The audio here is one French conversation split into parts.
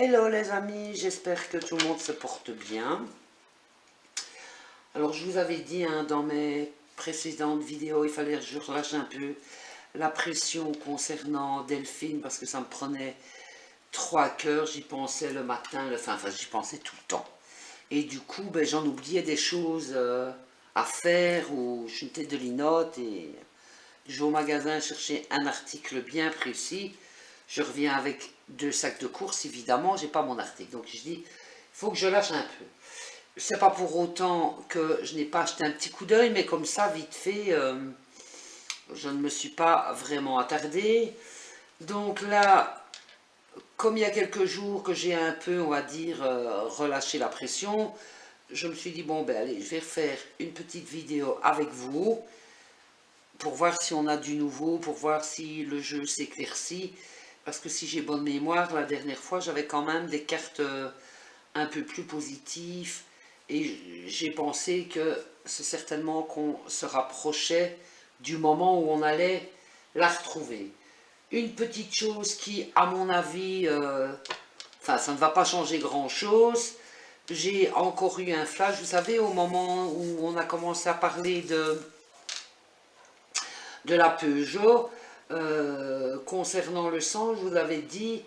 Hello les amis, j'espère que tout le monde se porte bien. Alors je vous avais dit dans mes précédentes vidéos, il fallait que je relâche un peu la pression concernant Delphine parce que ça me prenait trop à cœur, j'y pensais le matin, enfin j'y pensais tout le temps. Et du coup j'en oubliais des choses à faire ou je mettais de linotte et je vais au magasin chercher un article bien précis. Je reviens avec 2 sacs de courses, évidemment, j'ai pas mon article. Donc je dis, il faut que je lâche un peu. C'est pas pour autant que je n'ai pas acheté un petit coup d'œil, mais comme ça, vite fait, je ne me suis pas vraiment attardée. Donc là, comme il y a quelques jours que j'ai un peu, on va dire, relâché la pression, je me suis dit, bon ben allez, je vais faire une petite vidéo avec vous, pour voir si on a du nouveau, pour voir si le jeu s'éclaircit. Parce que si j'ai bonne mémoire, la dernière fois, j'avais quand même des cartes un peu plus positives. Et j'ai pensé que c'est certainement qu'on se rapprochait du moment où on allait la retrouver. Une petite chose qui, à mon avis, enfin, ça ne va pas changer grand-chose. J'ai encore eu un flash, vous savez, au moment où on a commencé à parler de la Peugeot, concernant le sang, je vous avais dit,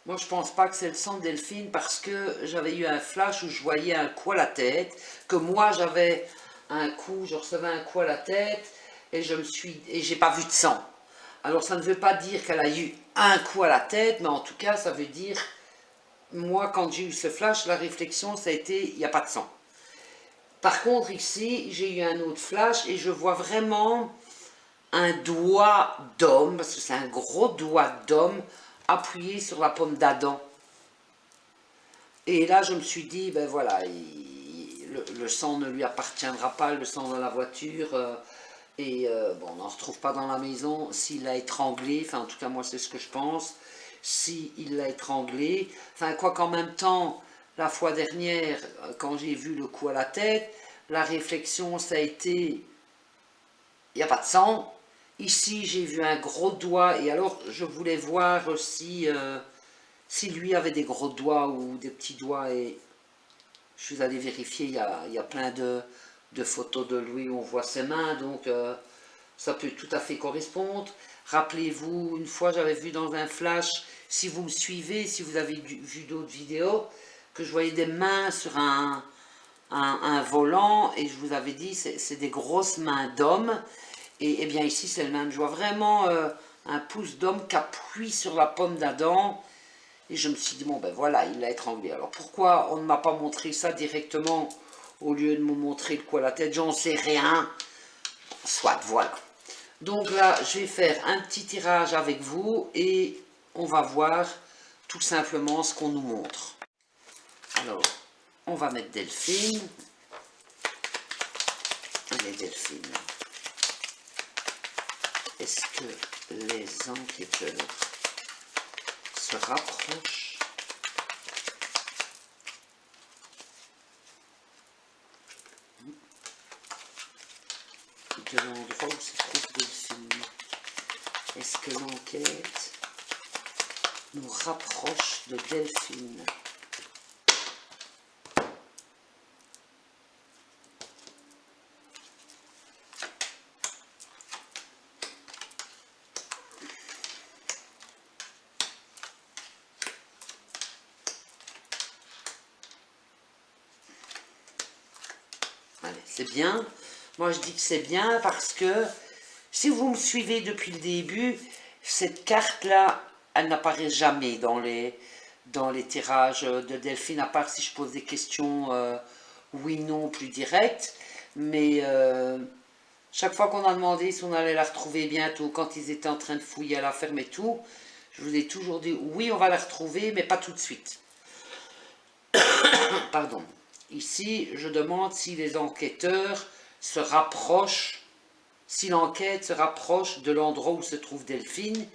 moi je pense pas que c'est le sang de Delphine parce que j'avais eu un flash où je voyais un coup à la tête, que moi j'avais un coup, je recevais un coup à la tête et j'ai pas vu de sang. Alors ça ne veut pas dire qu'elle a eu un coup à la tête, mais en tout cas ça veut dire, moi quand j'ai eu ce flash, la réflexion ça a été, il n'y a pas de sang. Par contre ici, j'ai eu un autre flash et je vois vraiment un doigt d'homme, parce que c'est un gros doigt d'homme, appuyé sur la pomme d'Adam. Et là, je me suis dit, ben voilà, le sang ne lui appartiendra pas, le sang dans la voiture, bon, on n'en retrouve pas dans la maison. S'il l'a étranglé, enfin en tout cas moi c'est ce que je pense, s'il l'a étranglé, enfin quoi qu'en même temps, la fois dernière, quand j'ai vu le coup à la tête, la réflexion ça a été, il n'y a pas de sang. Ici, j'ai vu un gros doigt, et alors je voulais voir si lui avait des gros doigts ou des petits doigts, et je suis allé vérifier, il y a plein de photos de lui où on voit ses mains, donc ça peut tout à fait correspondre. Rappelez-vous, une fois j'avais vu dans un flash, si vous me suivez, si vous avez vu d'autres vidéos, que je voyais des mains sur un volant, et je vous avais dit, c'est des grosses mains d'homme. Et bien ici c'est le même, je vois vraiment un pouce d'homme qui appuie sur la pomme d'Adam. Et je me suis dit, bon ben voilà, il l'a étranglé. Alors pourquoi on ne m'a pas montré ça directement au lieu de me montrer le coup à la tête? J'en sais rien. Soit, voilà. Donc là, je vais faire un petit tirage avec vous et on va voir tout simplement ce qu'on nous montre. Alors, on va mettre Delphine. Allez Delphine. Est-ce que les enquêteurs se rapprochent de l'endroit où se trouve Delphine? Est-ce que l'enquête nous rapproche de Delphine? Allez, c'est bien. Moi, je dis que c'est bien parce que si vous me suivez depuis le début, cette carte-là, elle n'apparaît jamais dans les tirages de Delphine, à part si je pose des questions oui, non, plus directes. Mais chaque fois qu'on a demandé si on allait la retrouver bientôt, quand ils étaient en train de fouiller à la ferme et tout, je vous ai toujours dit oui, on va la retrouver, mais pas tout de suite. Pardon. Ici, je demande si les enquêteurs se rapprochent, si l'enquête se rapproche de l'endroit où se trouve Delphine,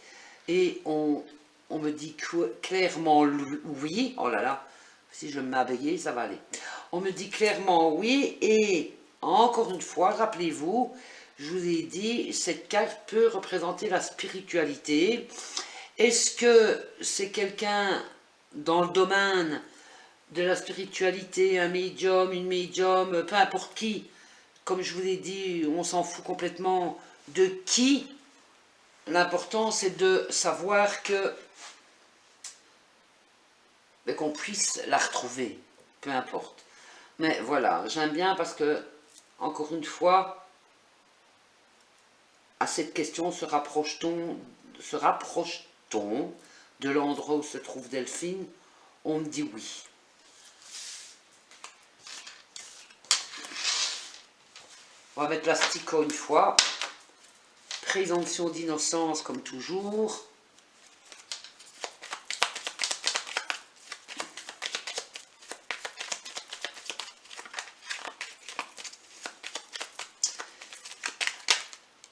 et on me dit clairement oui. Oh là là, si je me mets à bégayer, ça va aller. On me dit clairement oui, et encore une fois, rappelez-vous, je vous ai dit, cette carte peut représenter la spiritualité. Est-ce que c'est quelqu'un dans le domaine de la spiritualité, un médium, une médium, peu importe qui, comme je vous l'ai dit, on s'en fout complètement de qui. L'important c'est de savoir que qu'on puisse la retrouver, peu importe. Mais voilà, j'aime bien parce que, encore une fois, à cette question se rapproche-t-on de l'endroit où se trouve Delphine? On me dit oui. On va mettre l'astico une fois. Présomption d'innocence comme toujours.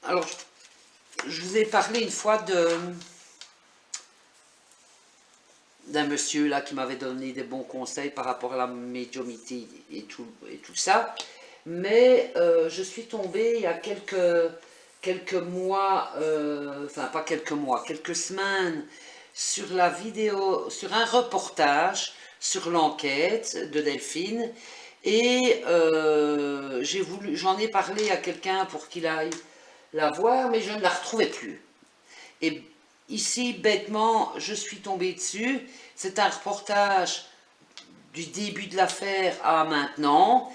Alors, je vous ai parlé une fois d'un monsieur là qui m'avait donné des bons conseils par rapport à la médiumnité et tout ça. Mais je suis tombée il y a quelques mois, enfin pas quelques mois, quelques semaines, sur la vidéo, sur un reportage sur l'enquête de Delphine. Et j'en ai parlé à quelqu'un pour qu'il aille la voir, mais je ne la retrouvais plus. Et ici, bêtement, je suis tombée dessus. C'est un reportage du début de l'affaire à maintenant,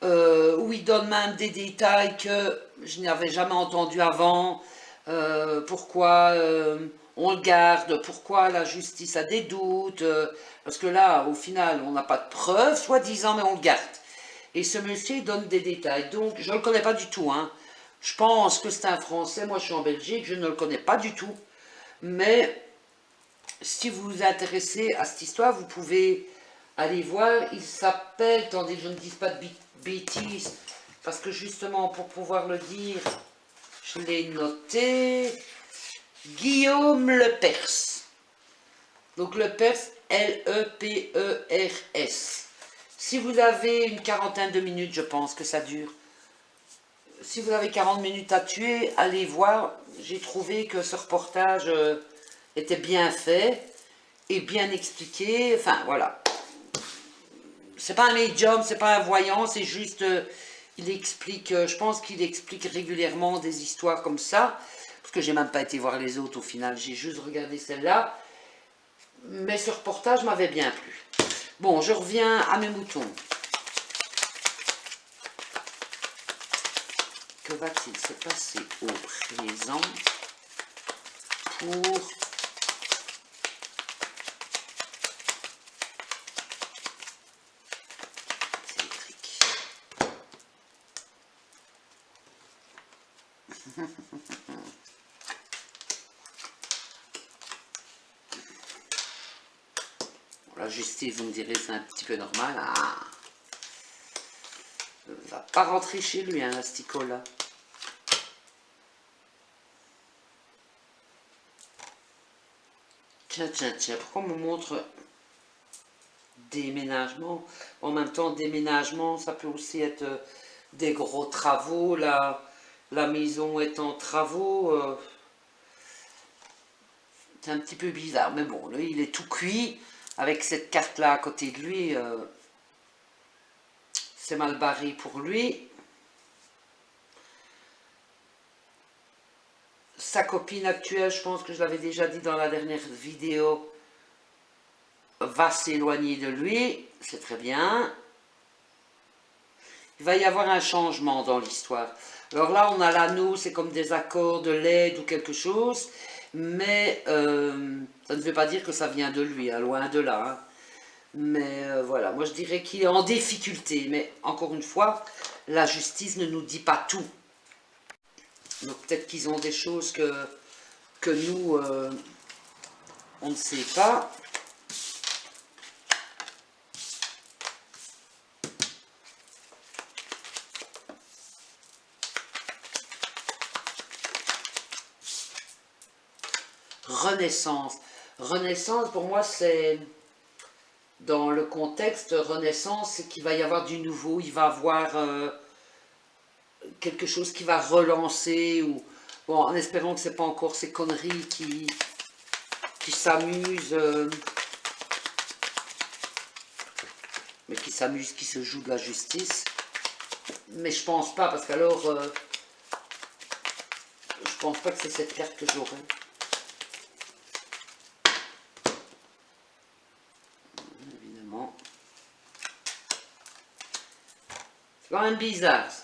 où il donne même des détails que je n'avais jamais entendus avant, pourquoi on le garde, pourquoi la justice a des doutes, parce que là, au final, on n'a pas de preuves, soi-disant, mais on le garde. Et ce monsieur donne des détails, donc je ne le connais pas du tout, hein. Je pense que c'est un Français, moi je suis en Belgique, je ne le connais pas du tout, mais si vous vous intéressez à cette histoire, vous pouvez aller voir. Il s'appelle, attendez, je ne dis pas de bêtises, parce que justement, pour pouvoir le dire, je l'ai noté, Guillaume Lepers. Donc Lepers, L-E-P-E-R-S. Si vous avez une quarantaine de minutes, je pense que ça dure. Si vous avez 40 minutes à tuer, allez voir. J'ai trouvé que ce reportage était bien fait et bien expliqué. Enfin, voilà. C'est pas un médium, c'est pas un voyant, c'est juste... il explique, je pense qu'il explique régulièrement des histoires comme ça. Parce que j'ai même pas été voir les autres au final, j'ai juste regardé celle-là. Mais ce reportage m'avait bien plu. Bon, je reviens à mes moutons. Que va-t-il se passer au présent pour électrique? La justice, vous me direz, c'est un petit peu normal. Ah, ne va pas rentrer chez lui, hein, l'asticot là. Tiens, tiens, tiens, pourquoi on me montre déménagement? En même temps, déménagement, ça peut aussi être des gros travaux. La maison est en travaux. C'est un petit peu bizarre, mais bon, lui, il est tout cuit. Avec cette carte-là à côté de lui, c'est mal barré pour lui. Sa copine actuelle, je pense que je l'avais déjà dit dans la dernière vidéo, va s'éloigner de lui, c'est très bien. Il va y avoir un changement dans l'histoire. Alors là, on a l'anneau, c'est comme des accords de l'aide ou quelque chose, mais ça ne veut pas dire que ça vient de lui, hein, loin de là. Hein. Mais voilà, moi je dirais qu'il est en difficulté, mais encore une fois, la justice ne nous dit pas tout. Donc peut-être qu'ils ont des choses que nous, on ne sait pas. Renaissance. Renaissance, pour moi, c'est... Dans le contexte Renaissance, c'est qu'il va y avoir du nouveau, il va y avoir quelque chose qui va relancer, ou bon, en espérant que ce n'est pas encore ces conneries qui s'amusent s'amuse, qui se joue de la justice. Mais je pense pas, parce qu'alors, je pense pas que c'est cette carte que j'aurai. Évidemment. C'est quand même bizarre, ça.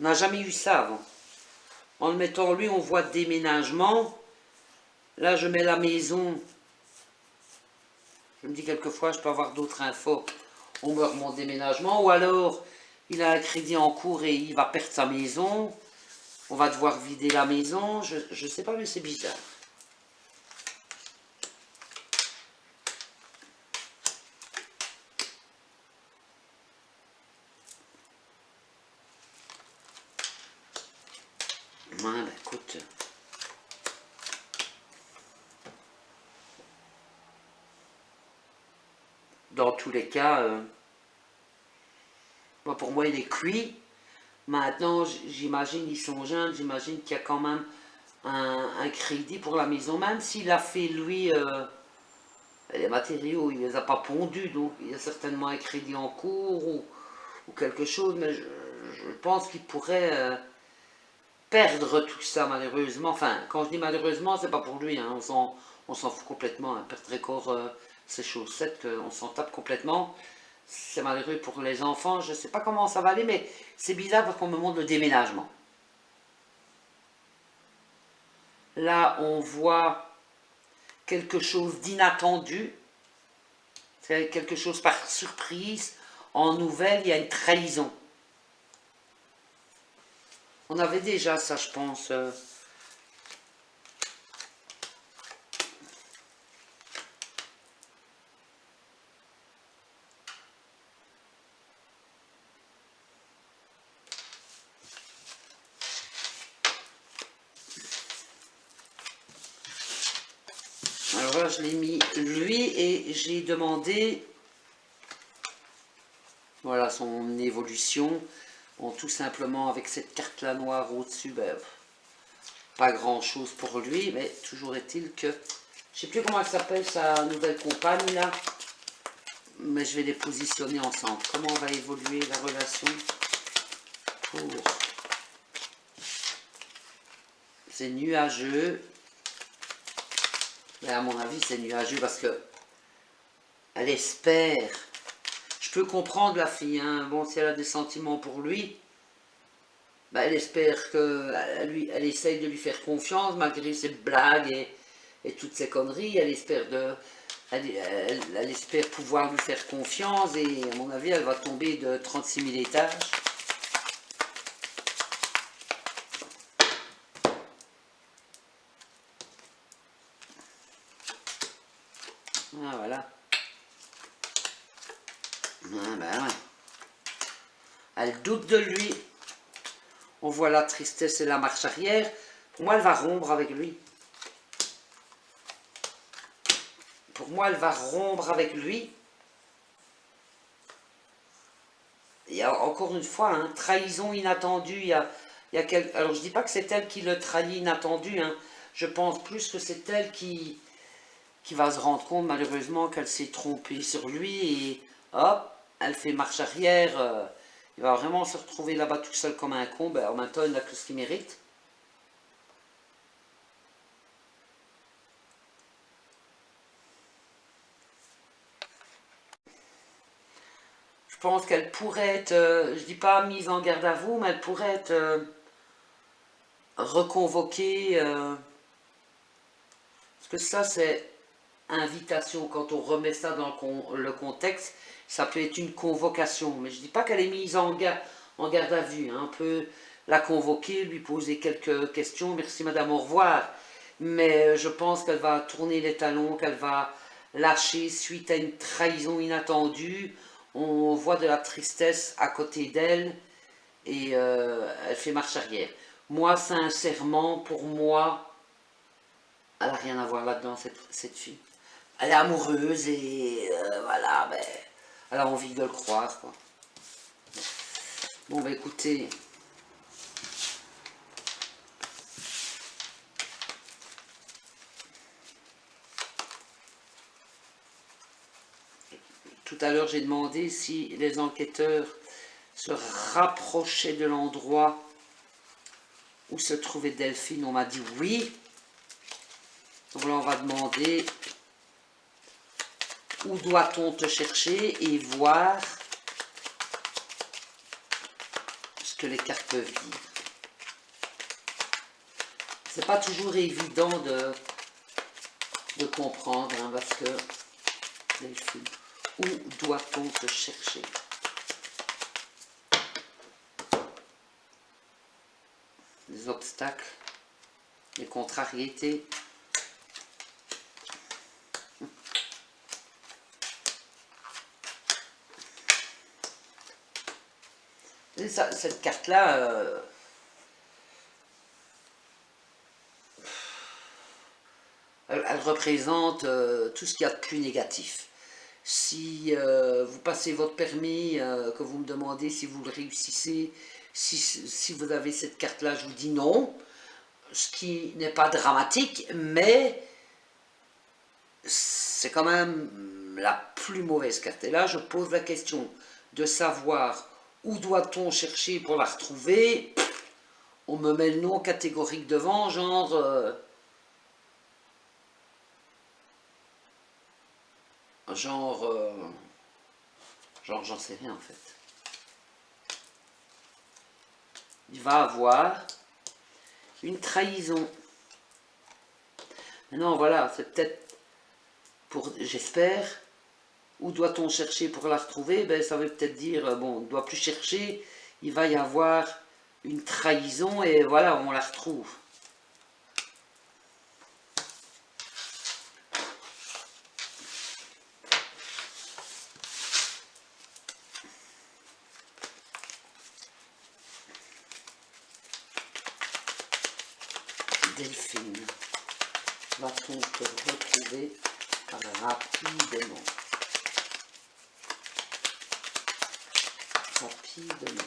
On n'a jamais eu ça avant. En le mettant lui, on voit déménagement. Là, je mets la maison. Je me dis quelquefois, je peux avoir d'autres infos. On me remonte déménagement. Ou alors, il a un crédit en cours et il va perdre sa maison. On va devoir vider la maison. Je ne sais pas, mais c'est bizarre. Ouais, ben écoute. Dans tous les cas, pour moi, il est cuit. Maintenant, j'imagine, ils sont jeunes, j'imagine qu'il y a quand même un crédit pour la maison, même s'il a fait, lui, les matériaux, il ne les a pas pondus, donc il y a certainement un crédit en cours ou quelque chose, mais je pense qu'il pourrait perdre tout ça, malheureusement. Enfin, quand je dis malheureusement, c'est pas pour lui, hein, on s'en fout complètement, hein, perdre encore ses chaussettes, on s'en tape complètement. C'est malheureux pour les enfants, je ne sais pas comment ça va aller, mais c'est bizarre parce qu'on me montre le déménagement. Là, on voit quelque chose d'inattendu, c'est quelque chose par surprise. En nouvelle, il y a une trahison. On avait déjà ça, je pense. Alors là, je l'ai mis lui et j'ai demandé, voilà son évolution. Bon, tout simplement avec cette carte-là noire au-dessus, ben, pas grand-chose pour lui, mais toujours est-il que, je sais plus comment elle s'appelle, sa nouvelle compagne là, mais je vais les positionner ensemble. Comment va évoluer la relation pour... C'est nuageux. Mais à mon avis, c'est nuageux parce que elle espère. Je peux comprendre la fille, hein. Bon, si elle a des sentiments pour lui, ben, elle espère que elle essaye de lui faire confiance malgré ses blagues et toutes ces conneries. Elle espère pouvoir lui faire confiance et à mon avis, elle va tomber de 36 000 étages. Ah, voilà. Ah, ben ouais. Elle doute de lui. On voit la tristesse et la marche arrière. Pour moi, elle va rompre avec lui. Pour moi, elle va rompre avec lui. Il y a encore une fois, hein, trahison inattendue. Alors, je ne dis pas que c'est elle qui le trahit inattendu. Hein. Je pense plus que c'est elle qui va se rendre compte, malheureusement, qu'elle s'est trompée sur lui. Et hop, elle fait marche arrière. Il va vraiment se retrouver là-bas tout seul comme un con. Ben, en même temps, il n'a que ce qu'il mérite. Je pense qu'elle pourrait être, je dis pas mise en garde à vous, mais elle pourrait être reconvoquée. Parce que ça, c'est invitation. Quand on remet ça dans le contexte, ça peut être une convocation. Mais je dis pas qu'elle est mise en garde à vue. Hein. On peut la convoquer, lui poser quelques questions. Merci madame, au revoir. Mais je pense qu'elle va tourner les talons, qu'elle va lâcher suite à une trahison inattendue. On voit de la tristesse à côté d'elle et elle fait marche arrière. Moi, sincèrement, pour moi, elle n'a rien à voir là-dedans, cette fille. Elle est amoureuse et voilà, ben, elle a envie de le croire, quoi. Bon, ben écoutez, Tout à l'heure, j'ai demandé si les enquêteurs se rapprochaient de l'endroit où se trouvait Delphine. On m'a dit oui. Donc là, on va demander où doit-on te chercher et voir ce que les cartes peuvent dire. C'est pas toujours évident de comprendre, hein, parce que Delphine, où doit-on te chercher? Les obstacles, les contrariétés. Et ça, cette carte-là, elle représente tout ce qu'il y a de plus négatif. Si vous passez votre permis, que vous me demandez si vous le réussissez, si vous avez cette carte-là, je vous dis non, ce qui n'est pas dramatique, mais c'est quand même la plus mauvaise carte. Et là, je pose la question de savoir où doit-on chercher pour la retrouver. On me met le nom catégorique devant, genre j'en sais rien en fait. Il va avoir une trahison. Maintenant, voilà, c'est peut-être pour, j'espère, où doit-on chercher pour la retrouver? Ben, ça veut peut-être dire, bon, on ne doit plus chercher, il va y avoir une trahison et voilà, on la retrouve. Delphine, va-t-on te retrouver rapidement? Rapidement.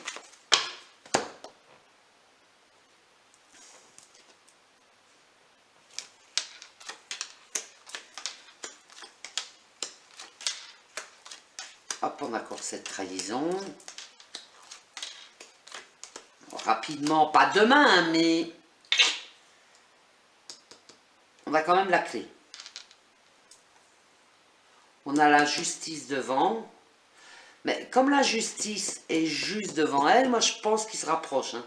Hop, on accorde cette trahison. Rapidement, pas demain, mais on a quand même la clé. On a la justice devant. Mais comme la justice est juste devant elle, moi je pense qu'il se rapproche. Hein.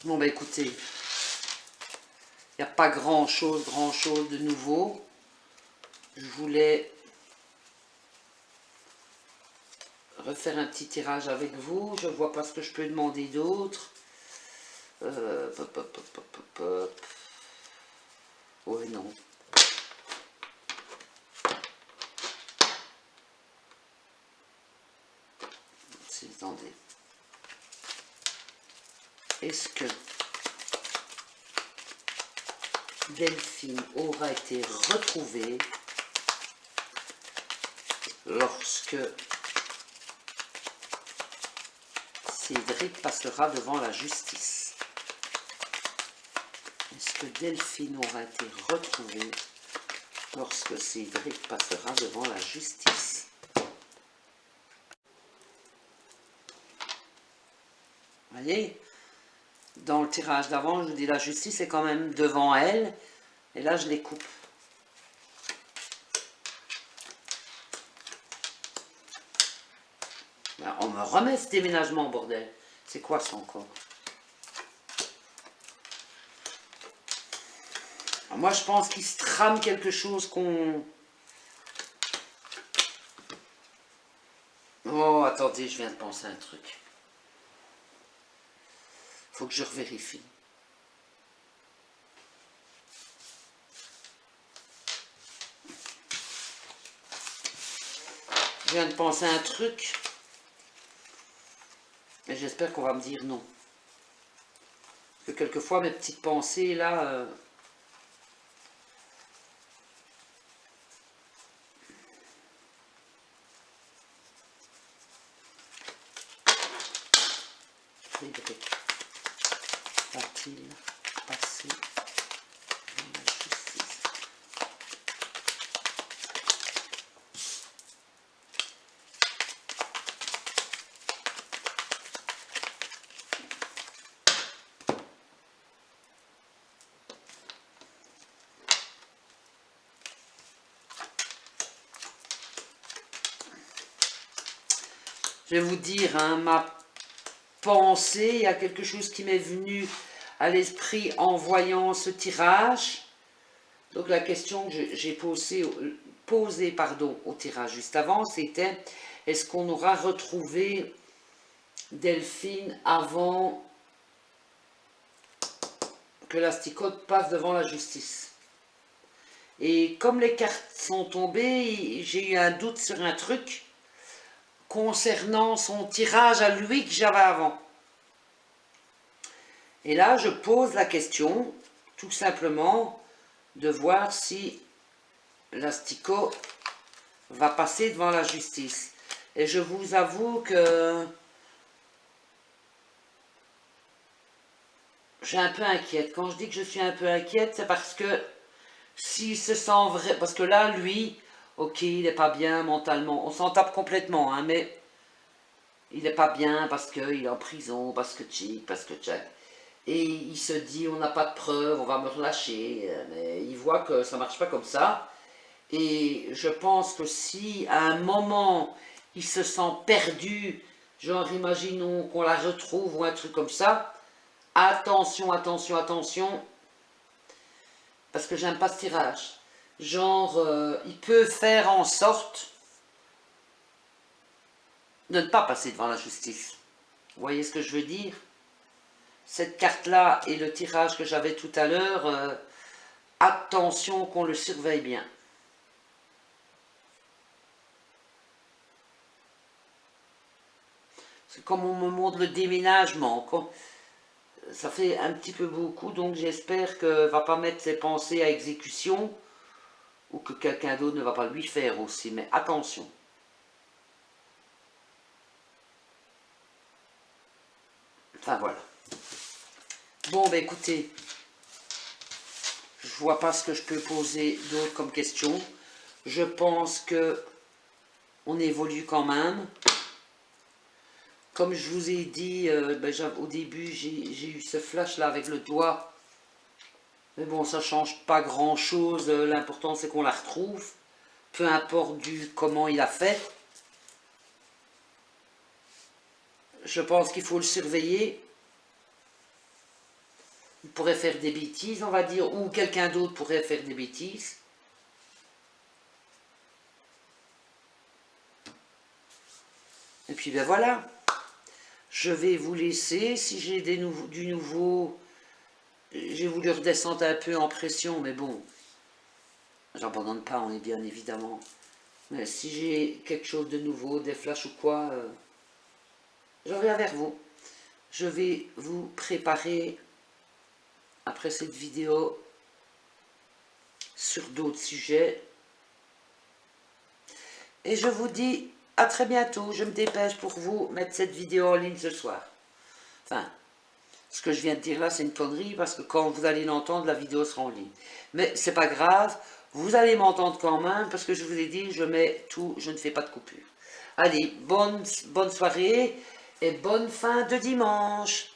Bon bah écoutez, il n'y a pas grand chose de nouveau. Je voulais refaire un petit tirage avec vous. Je vois pas ce que je peux demander d'autre. Ouais, non. Attendez. Est-ce que Delphine aura été retrouvée lorsque Cédric passera devant la justice? Est-ce que Delphine aura été retrouvée lorsque Cédric passera devant la justice? Vous voyez, dans le tirage d'avant, je vous dis la justice est quand même devant elle, et là je les coupe. Ben, on me remet ce déménagement, bordel. C'est quoi ça encore? Alors, moi je pense qu'il se trame quelque chose qu'on... Oh, attendez, je viens de penser à un truc. Faut que je revérifie. Je viens de penser à un truc. Et j'espère qu'on va me dire non. Parce que quelquefois, mes petites pensées, là... devrait, va-t-il passer devant la justice? Je vais vous dire, hein, ma pensée, il y a quelque chose qui m'est venu à l'esprit en voyant ce tirage. Donc la question que j'ai posée au tirage juste avant, c'était est-ce qu'on aura retrouvé Delphine avant que l'Asticote passe devant la justice? Et comme les cartes sont tombées, j'ai eu un doute sur un truc concernant son tirage à lui que j'avais avant. Et là, je pose la question, tout simplement, de voir si l'Asticot va passer devant la justice. Et je vous avoue que je suis un peu inquiète. Quand je dis que je suis un peu inquiète, c'est parce que s'il se sent vrai, parce que là, lui, ok, il n'est pas bien mentalement, on s'en tape complètement, hein, mais il n'est pas bien parce qu'il est en prison, parce que tchic, parce que tchac. Et il se dit, on n'a pas de preuves, on va me relâcher, mais il voit que ça ne marche pas comme ça. Et je pense que si à un moment, il se sent perdu, genre imaginons qu'on la retrouve ou un truc comme ça, attention, attention, attention, parce que j'aime pas ce tirage. Genre, il peut faire en sorte de ne pas passer devant la justice. Vous voyez ce que je veux dire? Cette carte-là et le tirage que j'avais tout à l'heure, attention qu'on le surveille bien. C'est comme on me montre le déménagement. Ça fait un petit peu beaucoup, donc j'espère qu'il ne va pas mettre ses pensées à exécution ou que quelqu'un d'autre ne va pas lui faire aussi, mais attention. Enfin voilà. Bon, ben écoutez, je vois pas ce que je peux poser d'autre comme question. Je pense que on évolue quand même. Comme je vous ai dit, au début, j'ai eu ce flash là avec le doigt. Mais bon, ça change pas grand chose. L'important c'est qu'on la retrouve. Peu importe comment il a fait. Je pense qu'il faut le surveiller. Il pourrait faire des bêtises, on va dire, ou quelqu'un d'autre pourrait faire des bêtises. Et puis ben voilà, je vais vous laisser. Si j'ai du nouveau, j'ai voulu redescendre un peu en pression, mais bon, j'abandonne pas, on est bien évidemment. Mais si j'ai quelque chose de nouveau, des flashs ou quoi, je reviens vers vous. Je vais vous préparer après cette vidéo sur d'autres sujets. Et je vous dis à très bientôt. Je me dépêche pour vous mettre cette vidéo en ligne ce soir. Enfin, ce que je viens de dire là, c'est une connerie parce que quand vous allez l'entendre, la vidéo sera en ligne. Mais c'est pas grave, vous allez m'entendre quand même parce que je vous ai dit, je mets tout, je ne fais pas de coupure. Allez, bonne soirée et bonne fin de dimanche.